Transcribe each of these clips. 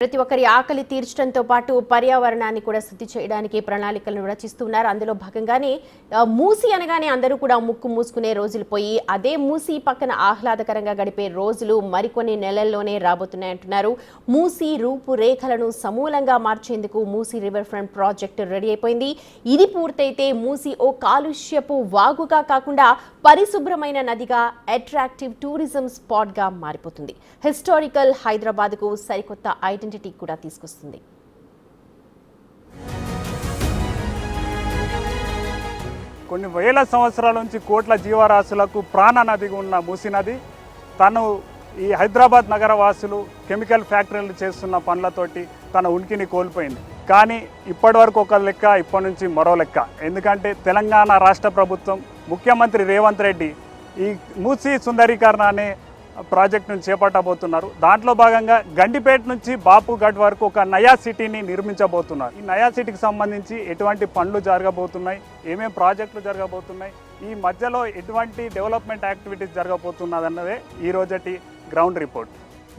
ప్రతి ఒక్కరి ఆకలి తీర్చడంతో పాటు పర్యావరణాన్ని కూడా శుద్ధి చేయడానికి ప్రణాళికలను రచిస్తున్నారు. అందులో భాగంగానే మూసి అనగానే అందరూ కూడా ముక్కు మూసుకునే రోజులు పోయి అదే మూసి పక్కన ఆహ్లాదకరంగా గడిపే రోజులు మరికొన్ని నెలల్లోనే రాబోతున్నాయంటున్నారు. మూసి రూపురేఖలను సమూలంగా మార్చేందుకు మూసి రివర్ ఫ్రంట్ ప్రాజెక్టు రెడీ అయిపోయింది. ఇది పూర్తయితే మూసి ఓ కాలుష్యపు వాగుగా కాకుండా పరిశుభ్రమైన నదిగా అట్రాక్టివ్ టూరిజం స్పాట్గా మారిపోతుంది. హిస్టారికల్ హైదరాబాద్కు సరికొత్త ఐడెంటిటీ కూడా తీసుకొస్తుంది. కొన్ని వేల సంవత్సరాల నుంచి కోట్ల జీవరాశులకు ప్రాణ నదిగా ఉన్న మూసీ నది తను ఈ హైదరాబాద్ నగర వాసులు కెమికల్ ఫ్యాక్టరీలు చేస్తున్న పనులతోటి తన ఉనికిని కోల్పోయింది. కానీ ఇప్పటి వరకు ఒక లెక్క, ఇప్పటి నుంచి మరో లెక్క. ఎందుకంటే తెలంగాణ రాష్ట్ర ప్రభుత్వం ముఖ్యమంత్రి రేవంత్ రెడ్డి ఈ మూసీ సుందరీకరణ అనే ప్రాజెక్టును చేపట్టబోతున్నారు. దాంట్లో భాగంగా గండిపేట నుంచి బాపుఘాట్ వరకు ఒక నయా సిటీని నిర్మించబోతున్నారు. ఈ నయా సిటీకి సంబంధించి ఎటువంటి పనులు జరగబోతున్నాయి, ఏమేమి ప్రాజెక్టులు జరగబోతున్నాయి, ఈ మధ్యలో ఎటువంటి డెవలప్మెంట్ యాక్టివిటీస్ జరగబోతున్నదన్నదే ఈ రోజటి గ్రౌండ్ రిపోర్ట్.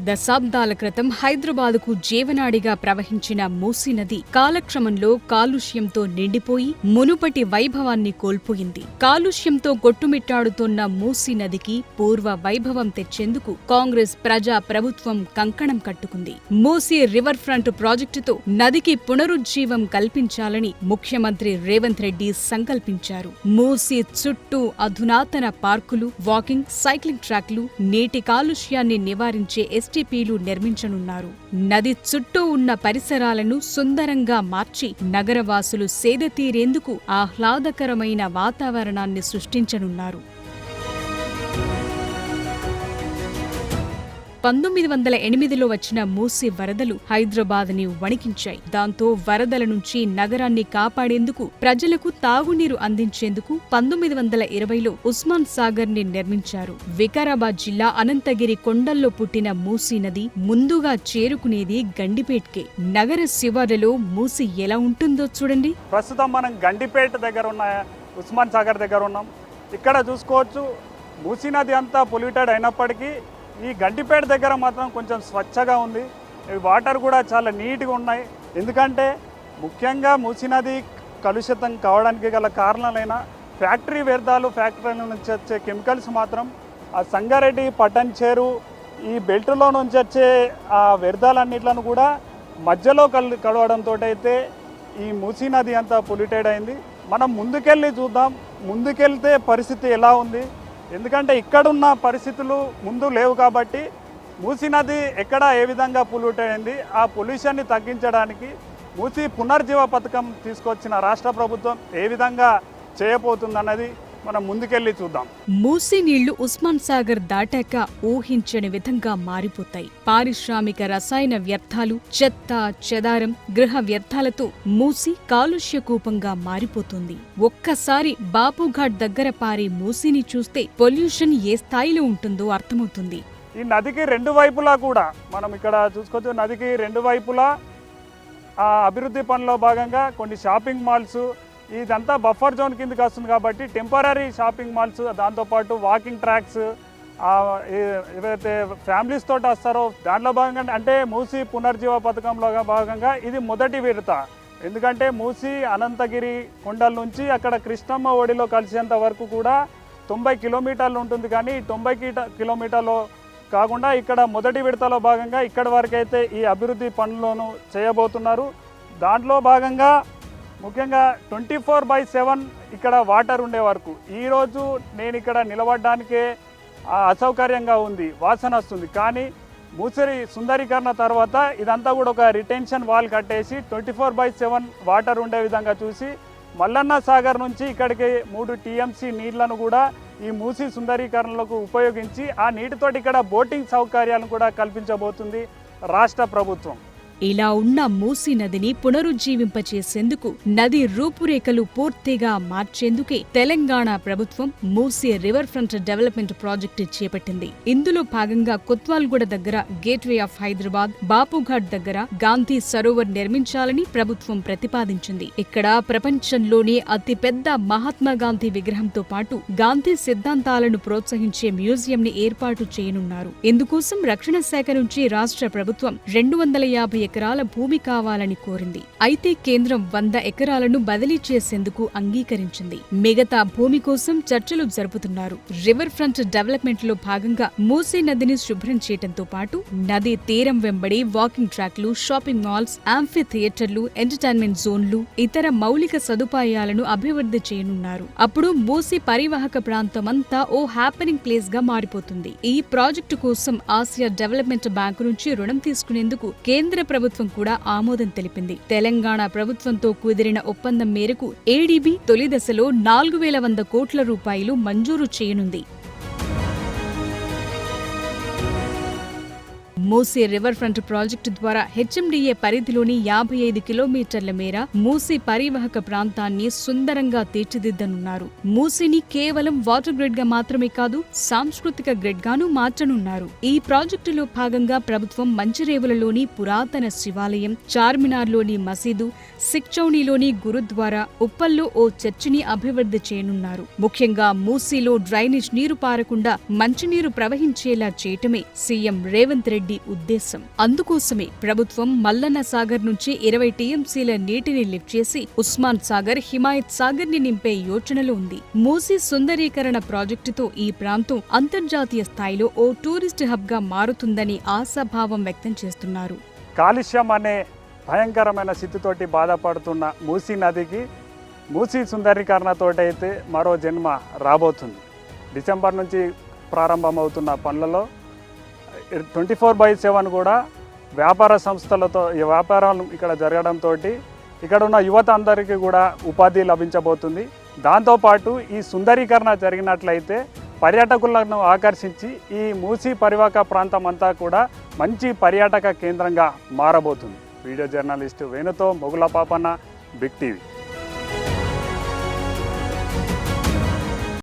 దశాబ్దాల క్రితం హైదరాబాదుకు జీవనాడిగా ప్రవహించిన మూసీ నది కాలక్రమంలో కాలుష్యంతో నిండిపోయి మునుపటి వైభవాన్ని కోల్పోయింది. కాలుష్యంతో కొట్టుమిట్టాడుతోన్న మూసీ నదికి పూర్వ వైభవం తెచ్చేందుకు కాంగ్రెస్ ప్రజా ప్రభుత్వం కంకణం కట్టుకుంది. మూసీ రివర్ ఫ్రంట్ ప్రాజెక్టుతో నదికి పునరుజ్జీవం కల్పించాలని ముఖ్యమంత్రి రేవంత్ రెడ్డి సంకల్పించారు. మూసీ చుట్టూ అధునాతన పార్కులు, వాకింగ్, సైక్లింగ్ ట్రాక్లు, నీటి కాలుష్యాన్ని నివారించే ఎస్టీపీలు నిర్మించనున్నారు. నది చుట్టూ ఉన్న పరిసరాలను సుందరంగా మార్చి నగరవాసులు సేద తీరేందుకు ఆహ్లాదకరమైన వాతావరణాన్ని సృష్టించనున్నారు. 1908లో వచ్చిన మూసీ వరదలు హైదరాబాద్ని వణికించాయి. దాంతో వరదల నుంచి నగరాన్ని కాపాడేందుకు, ప్రజలకు తాగునీరు అందించేందుకు 1920లో ఉస్మాన్ సాగర్ ని నిర్మించారు. వికారాబాద్ జిల్లా అనంతగిరి కొండల్లో పుట్టిన మూసీ నది ముందుగా చేరుకునేది గండిపేట్కే. నగర శివారులో మూసీ ఎలా ఉంటుందో చూడండి. ప్రస్తుతం మనం గండిపేట దగ్గర ఉన్న ఉస్మాన్ సాగర్ దగ్గర ఉన్నాం. ఇక్కడ చూసుకోవచ్చు మూసీ నది అంతా పొల్యూటెడ్ అయినప్పటికీ ఈ గండిపేట దగ్గర మాత్రం కొంచెం స్వచ్ఛగా ఉంది. వాటర్ కూడా చాలా నీట్గా ఉన్నాయి. ఎందుకంటే ముఖ్యంగా మూసీ నది కలుషితం కావడానికి గల కారణాలైన ఫ్యాక్టరీ వ్యర్థాలు, ఫ్యాక్టరీల నుంచి వచ్చే కెమికల్స్ మాత్రం ఆ సంగారెడ్డి, పట్టణ్ చేరు ఈ బెల్ట్లో నుంచి వచ్చే ఆ వ్యర్థాలన్నిట్లను కూడా మధ్యలో కలవడంతో అయితే ఈ మూసీ నది అంతా పొల్యూటెడ్ అయింది. మనం ముందుకెళ్ళి చూద్దాం, ముందుకెళ్తే పరిస్థితి ఎలా ఉంది. ఎందుకంటే ఇక్కడున్న పరిస్థితులు ముందు లేవు కాబట్టి మూసీ నది ఎక్కడ ఏ విధంగా పొల్యూట్ అయింది, ఆ పొల్యూషన్ని తగ్గించడానికి మూసీ పునర్జీవ పథకం తీసుకొచ్చిన రాష్ట్ర ప్రభుత్వం ఏ విధంగా చేయబోతుందన్నది మనం ముందుకెళ్ళి చూద్దాం. మూసీ నీళ్లు ఉస్మాన్ సాగర్ దాటాక ఊహించని విధంగా మారిపోతాయి. పారిశ్రామిక రసాయన వ్యర్థాలు, చెత్త చెదారం, గృహ వ్యర్థాలతో మూసీ కాలుష్య కూపంగా మారిపోతుంది. ఒక్కసారి బాపుఘాట్ దగ్గర పారే మూసీని చూస్తే పొల్యూషన్ ఏ స్థాయిలో ఉంటుందో అర్థమవుతుంది. ఈ నదికి రెండు వైపులా కూడా మనం ఇక్కడ చూసుకోవచ్చు. నదికి రెండు వైపులా అభివృద్ధి పనుల్లో భాగంగా కొన్ని షాపింగ్ మాల్స్, ఇదంతా బఫర్ జోన్ కిందకి వస్తుంది కాబట్టి టెంపరీ షాపింగ్ మాల్స్, దాంతోపాటు వాకింగ్ ట్రాక్స్, ఏవైతే ఫ్యామిలీస్ తోటి వస్తారో దాంట్లో భాగంగా అంటే మూసీ పునర్జీవ పథకంలో భాగంగా ఇది మొదటి విడత. ఎందుకంటే మూసీ అనంతగిరి కొండల నుంచి అక్కడ కృష్ణమ్మ ఒడిలో కలిసేంత వరకు కూడా 90 కిలోమీటర్లు ఉంటుంది. కానీ 90 కిలోమీటర్లు కాకుండా ఇక్కడ మొదటి విడతలో భాగంగా ఇక్కడి వరకైతే ఈ అభివృద్ధి పనులను చేయబోతున్నారు. దాంట్లో భాగంగా ముఖ్యంగా 24/7 ఇక్కడ వాటర్ ఉండే వరకు. ఈరోజు నేను ఇక్కడ నిలబడడానికే అసౌకర్యంగా ఉంది, వాసన వస్తుంది. కానీ మూసీ సుందరీకరణ తర్వాత ఇదంతా కూడా ఒక రిటెన్షన్ వాల్ కట్టేసి 24/7 వాటర్ ఉండే విధంగా చూసి మల్లన్న సాగర్ నుంచి ఇక్కడికి 3 TMC నీళ్లను కూడా ఈ మూసీ సుందరీకరణలకు ఉపయోగించి ఆ నీటితోటి ఇక్కడ బోటింగ్ సౌకర్యాలను కూడా కల్పించబోతుంది రాష్ట్ర ప్రభుత్వం. ఇలా ఉన్న మూసీ నదిని పునరుజ్జీవింపచేసేందుకు, నది రూపురేఖలు పూర్తిగా మార్చేందుకే తెలంగాణ ప్రభుత్వం Musi river front development project చేపట్టింది. ఇందులో భాగంగా కొత్వాల్గూడ దగ్గర గేట్వే ఆఫ్ హైదరాబాద్, బాపుఘాట్ దగ్గర గాంధీ సరోవర్ నిర్మించాలని ప్రభుత్వం ప్రతిపాదించింది. ఇక్కడ ప్రపంచంలోనే అతిపెద్ద మహాత్మాగాంధీ విగ్రహంతో పాటు గాంధీ సిద్ధాంతాలను ప్రోత్సహించే మ్యూజియంని ఏర్పాటు చేయనున్నారు. ఇందుకోసం రక్షణ శాఖ నుంచి రాష్ట్ర ప్రభుత్వం 250 ఎకరాల భూమి కావాలని కోరింది. అయితే కేంద్రం 100 ఎకరాలను బదిలీ చేసేందుకు అంగీకరించింది. మిగతా భూమి కోసం చర్చలు జరుపుతున్నారు. రివర్ ఫ్రంట్ డెవలప్మెంట్ లో భాగంగా మూసీ నదిని శుభ్రం చేయడంతో పాటు నది తీరం వెంబడి వాకింగ్ ట్రాక్లు, షాపింగ్ మాల్స్, యాంఫీ థియేటర్లు, ఎంటర్టైన్మెంట్ జోన్లు, ఇతర మౌలిక సదుపాయాలను అభివృద్ధి చేయనున్నారు. అప్పుడు మూసీ పరివాహక ప్రాంతమంతా ఓ హ్యాపెనింగ్ ప్లేస్ గా మారిపోతుంది. ఈ ప్రాజెక్టు కోసం ఆసియా డెవలప్మెంట్ బ్యాంకు నుంచి రుణం తీసుకునేందుకు కేంద్ర ప్రభుత్వం కూడా ఆమోదం తెలిపింది. తెలంగాణ ప్రభుత్వంతో కుదిరిన ఒప్పందం మేరకు ఏడీబీ తొలి దశలో 4100 కోట్ల రూపాయలు మంజూరు చేయనుంది. మూసీ రివర్ ఫ్రంట్ ప్రాజెక్టు ద్వారా హెచ్ఎండిఏ పరిధిలోని 55 కిలోమీటర్ల మేర మూసీ పరివాహక ప్రాంతాన్ని సుందరంగా తీర్చిదిద్దనున్నారు. మూసీని కేవలం వాటర్ గ్రిడ్ గా మాత్రమే కాదు, సాంస్కృతిక గ్రిడ్ గాను మార్చనున్నారు. ఈ ప్రాజెక్టులో భాగంగా ప్రభుత్వం మంచిరేవులలోని పురాతన శివాలయం, చార్మినార్లోని మసీదు, సిక్చౌనీలోని గురుద్వారా, ఉప్పల్లో ఓ చర్చిని అభివృద్ధి చేయనున్నారు. ముఖ్యంగా మూసీలో డ్రైనేజ్ నీరు పారకుండా మంచినీరు ప్రవహించేలా చేయటమే సీఎం రేవంత్ రెడ్డి ఉద్దేశం. అందుకోసమే ప్రభుత్వం మల్లన్న సాగర్ నుంచి 20 టీఎంసీల నీటిని లిఫ్ట్ చేసి ఉస్మాన్ సాగర్, హిమాయత్ సాగర్ ని నింపే యోచనలో ఉంది. మూసీ సుందరీకరణ ప్రాజెక్టుతో ఈ ప్రాంతం అంతర్జాతీయ స్థాయిలో ఓ టూరిస్ట్ హబ్ గా మారుతుందని ఆశాభావం వ్యక్తం చేస్తున్నారు. కాలుష్యం అనే భయంకరమైన స్థితితోటి బాధపడుతున్న మూసీ నదికి మూసీ సుందరీకరణతోటైతే మరో జన్మ రాబోతుంది. డిసెంబర్ నుంచి ప్రారంభమవుతున్న పనులలో 24/7 కూడా వ్యాపార సంస్థలతో ఈ వ్యాపారాలు ఇక్కడ జరగడంతో ఇక్కడ ఉన్న యువత అందరికీ కూడా ఉపాధి లభించబోతుంది. దాంతోపాటు ఈ సుందరీకరణ జరిగినట్లయితే పర్యాటకులను ఆకర్షించి ఈ మూసీ పరివాహక ప్రాంతం అంతా కూడా మంచి పర్యాటక కేంద్రంగా మారబోతుంది. వీడియో జర్నలిస్టు వేణుతో మొగుల పాపన్న, బిగ్ టీవీ.